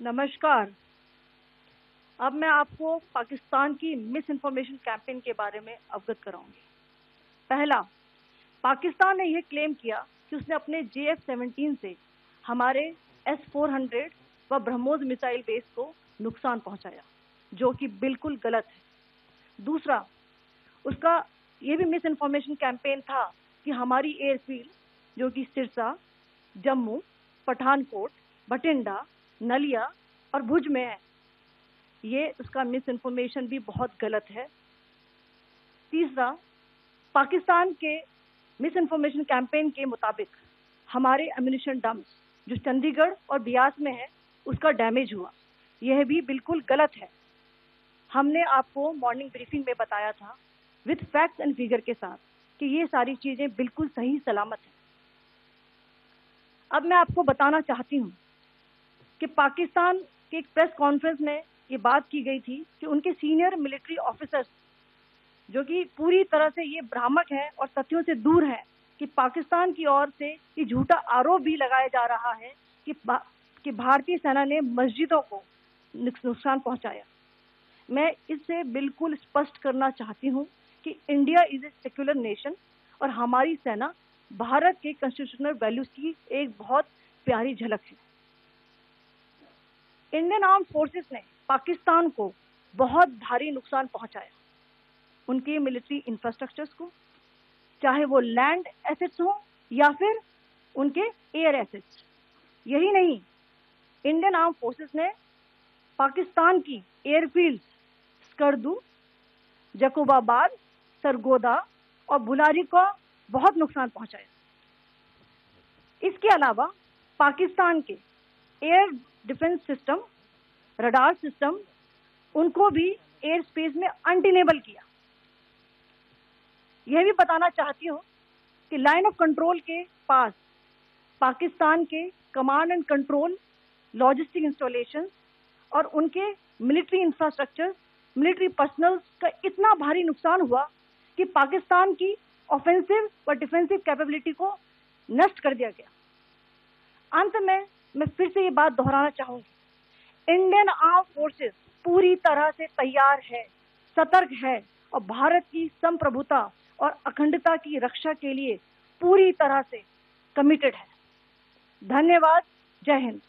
नमस्कार। अब मैं आपको पाकिस्तान की मिस इन्फॉर्मेशन कैंपेन के बारे में अवगत कराऊंगी। पहला, पाकिस्तान ने यह क्लेम किया कि उसने अपने JF-17 से हमारे S-400 व ब्रह्मोस मिसाइल बेस को नुकसान पहुंचाया, जो कि बिल्कुल गलत है। दूसरा, उसका यह भी मिस इन्फॉर्मेशन कैंपेन था कि हमारी एयरफील्ड, जो कि सिरसा, जम्मू, पठानकोट, बठिंडा, नलिया और भुज में है, ये उसका मिस इन्फॉर्मेशन भी बहुत गलत है। तीसरा, पाकिस्तान के मिस इन्फॉर्मेशन कैंपेन के मुताबिक हमारे एम्यूनिशन डम्प्स जो चंडीगढ़ और बियास में है, उसका डैमेज हुआ, यह भी बिल्कुल गलत है। हमने आपको मॉर्निंग ब्रीफिंग में बताया था विद फैक्ट्स एंड फिगर के साथ कि ये सारी चीजें बिल्कुल सही सलामत हैं। अब मैं आपको बताना चाहती हूँ कि पाकिस्तान के एक प्रेस कॉन्फ्रेंस में ये बात की गई थी कि उनके सीनियर मिलिट्री ऑफिसर्स, जो कि पूरी तरह से ये भ्रामक है और तथ्यों से दूर है, कि पाकिस्तान की ओर से ये झूठा आरोप भी लगाया जा रहा है कि भारतीय सेना ने मस्जिदों को नुकसान पहुंचाया। मैं इससे बिल्कुल स्पष्ट करना चाहती हूं कि India is a secular nation और हमारी सेना भारत के कॉन्स्टिट्यूशनल वैल्यूज की एक बहुत प्यारी झलक है। इंडियन आर्म फोर्सेस ने पाकिस्तान को बहुत भारी नुकसान पहुंचाया, उनके मिलिट्री इंफ्रास्ट्रक्चर्स को, चाहे वो लैंड एसेट्स हो या फिर उनके एयर एसेट्स। यही नहीं, इंडियन आर्म फोर्सेस ने पाकिस्तान की एयरफील्ड स्कर्दू, जकोबाबाद, सरगोदा और बुलारी को बहुत नुकसान पहुंचाया। इसके अलावा पाकिस्तान के air defence system, radar system, उनको भी एयर स्पेस में अनटेनेबल किया। यह भी बताना चाहती हूँ कि लाइन ऑफ कंट्रोल के पास पाकिस्तान के command and control, logistic installation और उनके मिलिट्री इंफ्रास्ट्रक्चर, मिलिट्री पर्सनल का इतना भारी नुकसान हुआ कि पाकिस्तान की ऑफेंसिव व डिफेंसिव कैपेबिलिटी को नष्ट कर दिया गया। अंत में मैं फिर से ये बात दोहराना चाहूंगी, इंडियन आर्म फोर्सेस पूरी तरह से तैयार है, सतर्क है और भारत की संप्रभुता और अखंडता की रक्षा के लिए पूरी तरह से कमिटेड है। धन्यवाद। जय हिंद।